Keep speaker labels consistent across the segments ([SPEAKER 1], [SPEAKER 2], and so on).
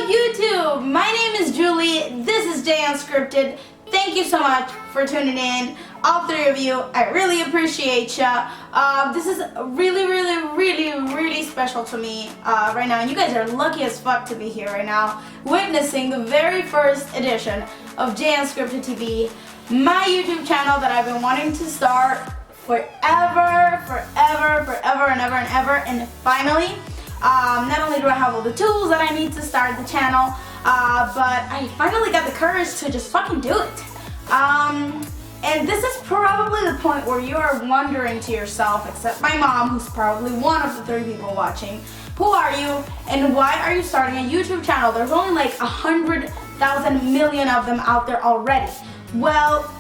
[SPEAKER 1] YouTube? My name is Julie. This is Jay Unscripted. Thank you so much for tuning in, all three of you. I really appreciate ya. This is really special to me right now, and you guys are lucky as fuck to be here right now, witnessing the very first edition of Jay Unscripted TV, my YouTube channel that I've been wanting to start forever and ever, and finally, not only do I have all the tools that I need to start the channel, but I finally got the courage to just fucking do it. And this is probably the point where you are wondering to yourself, except my mom, who's probably one of the 3 people watching, who are you and why are you starting a YouTube channel? There's only like 100,000 million of them out there already. Well,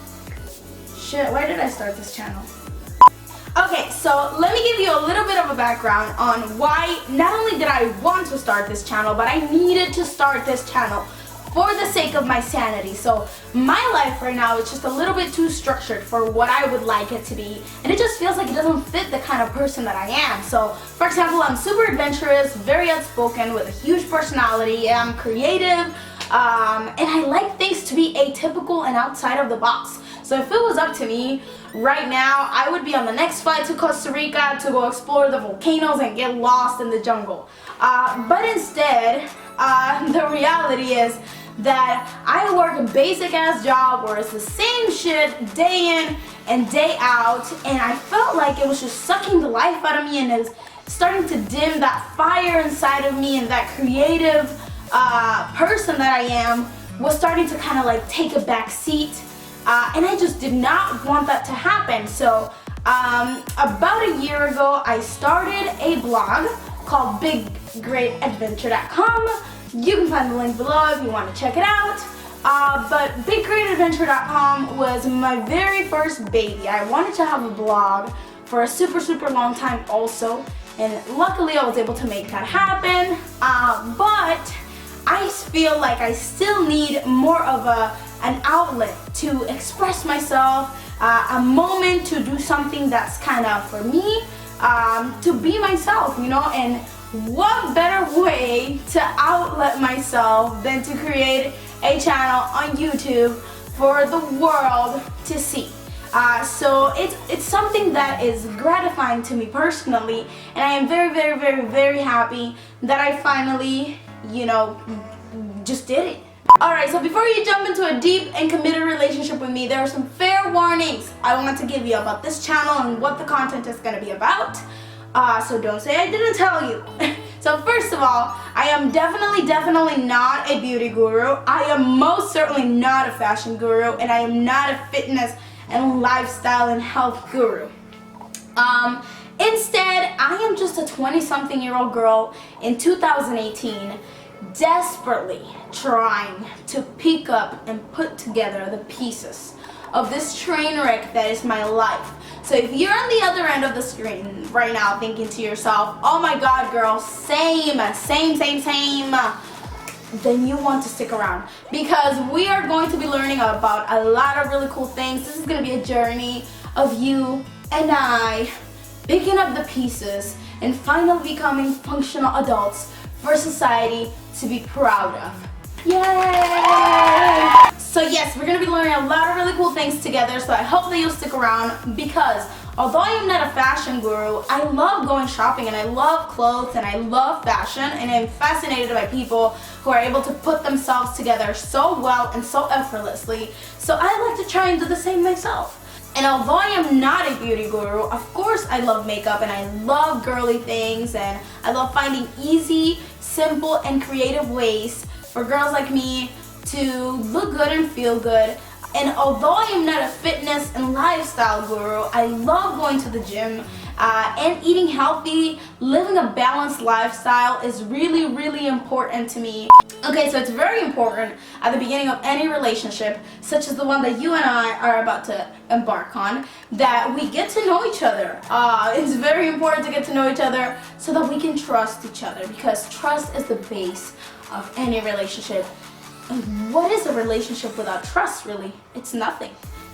[SPEAKER 1] shit, why did I start this channel? Okay, so let me give you a little bit of a background on why not only did I want to start this channel, but I needed to start this channel for the sake of my sanity. So my life right now is just a little bit too structured for what I would like it to be, and it just feels like it doesn't fit the kind of person that I am. So for example, I'm super adventurous, very outspoken, with a huge personality, I'm creative, and I like things to be atypical and outside of the box. So if it was up to me right now, I would be on the next flight to Costa Rica to go explore the volcanoes and get lost in the jungle. But instead, the reality is that I work a basic ass job where it's the same shit day in and day out, and I felt like it was just sucking the life out of me, and it's starting to dim that fire inside of me, and that creative person that I am was starting to kind of like take a back seat. And I just did not want that to happen. So about a year ago, I started a blog called biggreatadventure.com. You can find the link below if you want to check it out. But biggreatadventure.com was my very first baby. I wanted to have a blog for a super long time also, and luckily I was able to make that happen. But I feel like I still need more of an outlet to express myself, a moment to do something that's kind of for me, to be myself, you know. And what better way to outlet myself than to create a channel on YouTube for the world to see. So it's something that is gratifying to me personally, and I am very happy that I finally, you know, just did it. Alright, so before you jump into a deep and committed relationship with me, there are some fair warnings I want to give you about this channel and what the content is going to be about. So don't say I didn't tell you. So first of all, I am definitely not a beauty guru. I am most certainly not a fashion guru, and I am not a fitness and lifestyle and health guru. Instead, I am just a 20-something-year-old girl in 2018, desperately trying to pick up and put together the pieces of this train wreck that is my life. So if you're on the other end of the screen right now thinking to yourself, oh my god girl, same, then you want to stick around, because we are going to be learning about a lot of really cool things. This is going to be a journey of you and I picking up the pieces and finally becoming functional adults for society to be proud of. Yay! So yes, we're going to be learning a lot of really cool things together, so I hope that you'll stick around, because although I am not a fashion guru, I love going shopping and I love clothes and I love fashion, and I'm fascinated by people who are able to put themselves together so well and so effortlessly, so I like to try and do the same myself. And although I am not a beauty guru, of course I love makeup and I love girly things, and I love finding easy, simple, and creative ways for girls like me to look good and feel good. And although I am not a fitness and lifestyle guru, I love going to the gym and eating healthy. Living a balanced lifestyle is really important to me. Okay, so it's very important at the beginning of any relationship, such as the one that you and I are about to embark on, that we get to know each other. It's very important to get to know each other so that we can trust each other, because trust is the base of any relationship. And what is a relationship without trust, really? It's nothing.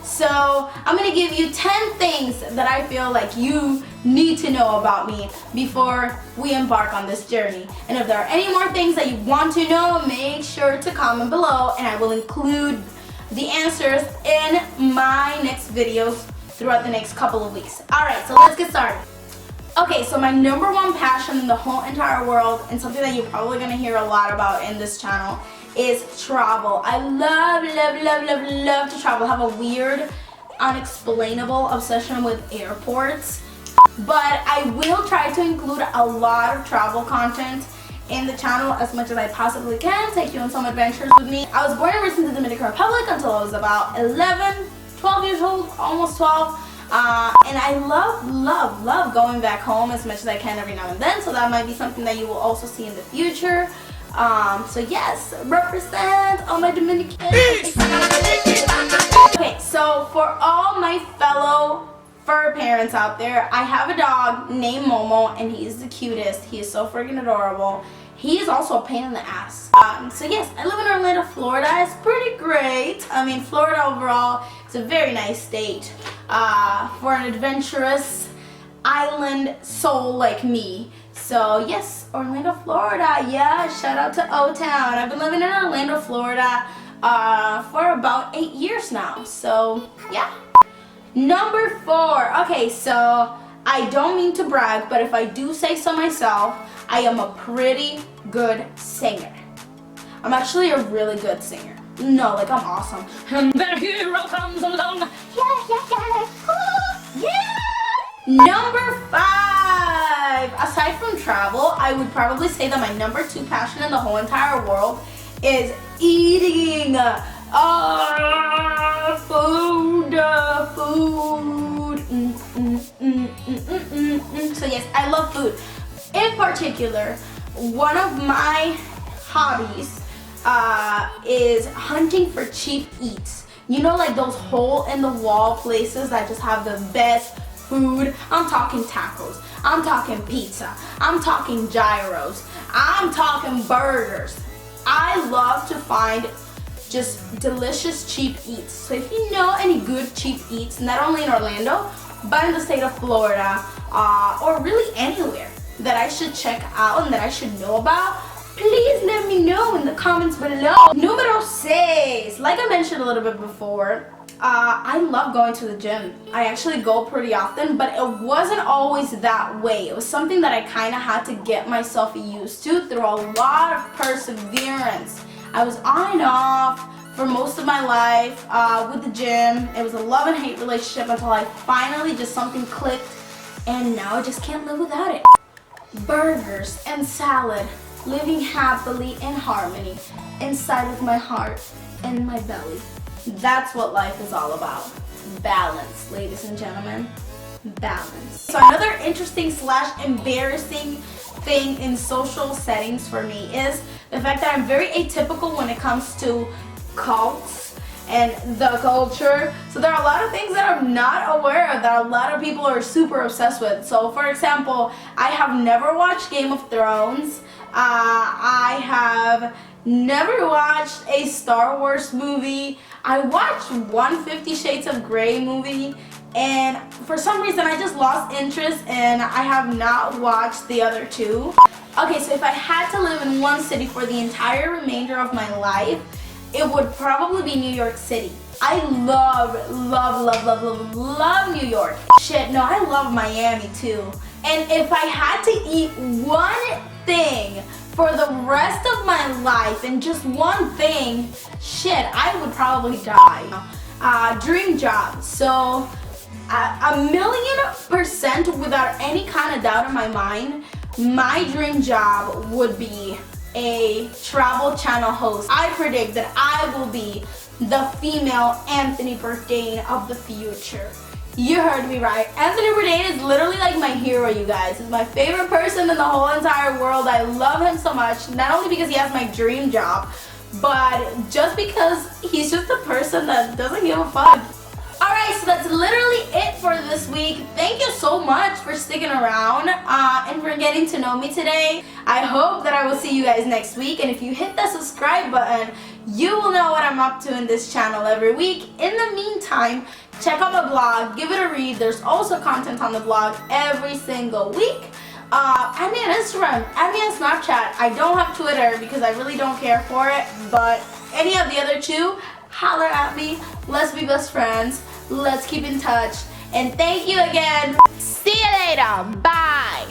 [SPEAKER 1] So I'm gonna give you 10 things that I feel like you need to know about me before we embark on this journey. And if there are any more things that you want to know, make sure to comment below and I will include the answers in my next videos throughout the next couple of weeks. Alright, so let's get started. Okay, so my number one passion in the whole entire world, and something that you're probably gonna hear a lot about in this channel, is travel. I love to travel. I have a weird, unexplainable obsession with airports, but I will try to include a lot of travel content in the channel as much as I possibly can, take you on some adventures with me. I was born and raised in the Dominican Republic until I was about 12 years old, almost 12. And I love going back home as much as I can every now and then, so that might be something that you will also see in the future. So yes, represent all my Dominican. Okay, so for all my fellow fur parents out there, I have a dog named Momo, and he's the cutest. He is so freaking adorable. He is also a pain in the ass. So yes, I live in Orlando, Florida. It's pretty great. I mean, Florida overall is a very nice state for an adventurous island soul like me. So yes, Orlando, Florida. Yeah, shout out to O-Town. I've been living in Orlando, Florida for about 8 years now. So yeah. Number 4. Okay, so I don't mean to brag, but if I do say so myself, I am a pretty good singer. I'm actually a really good singer. No, like I'm awesome. And the hero comes along. Yeah. Number 5. Aside from travel, I would probably say that my number 2 passion in the whole entire world is eating. Food. So yes, I love food. In particular, one of my hobbies is hunting for cheap eats. You know, like those hole-in-the-wall places that just have the best food. I'm talking tacos, I'm talking pizza, I'm talking gyros, I'm talking burgers. I love to find just delicious cheap eats. So if you know any good cheap eats, not only in Orlando, but in the state of Florida, or really anywhere that I should check out and that I should know about, please let me know in the comments below. Numero 6. Like I mentioned a little bit before, I love going to the gym. I actually go pretty often, but it wasn't always that way. It was something that I kind of had to get myself used to through a lot of perseverance. I was on and off for most of my life with the gym. It was a love and hate relationship until I finally just something clicked, and now I just can't live without it. Burgers and salad, living happily in harmony inside of my heart and my belly. That's what life is all about. Balance, ladies and gentlemen. Balance. So another interesting / embarrassing thing in social settings for me is the fact that I'm very atypical when it comes to cults and the culture. So there are a lot of things that I'm not aware of that a lot of people are super obsessed with. So for example, I have never watched Game of Thrones. I have never watched a Star Wars movie. I watched one 50 Shades of Grey movie, and for some reason I just lost interest and I have not watched the other 2. Okay, so if I had to live in one city for the entire remainder of my life, it would probably be New York City. I love New York. Shit, no, I love Miami too. And if I had to eat one thing for the rest of my life, and just one thing, shit, I would probably die. Dream job. So, 1,000,000% without any kind of doubt in my mind, my dream job would be a travel channel host. I predict that I will be the female Anthony Bourdain of the future. You heard me right. Anthony Bourdain is literally like my hero, you guys. He's my favorite person in the whole entire world. I love him so much, not only because he has my dream job, but just because he's just a person that doesn't give a fuck. Alright, so that's literally it for this week. Thank you so much for sticking around and for getting to know me today. I hope that I will see you guys next week, and if you hit that subscribe button, you will know what I'm up to in this channel every week. In the meantime, check out my blog, give it a read. There's also content on the blog every single week. Add me on Instagram, add me on Snapchat. I don't have Twitter because I really don't care for it, but any of the other two, holler at me. Let's be best friends. Let's keep in touch. And thank you again. See you later. Bye.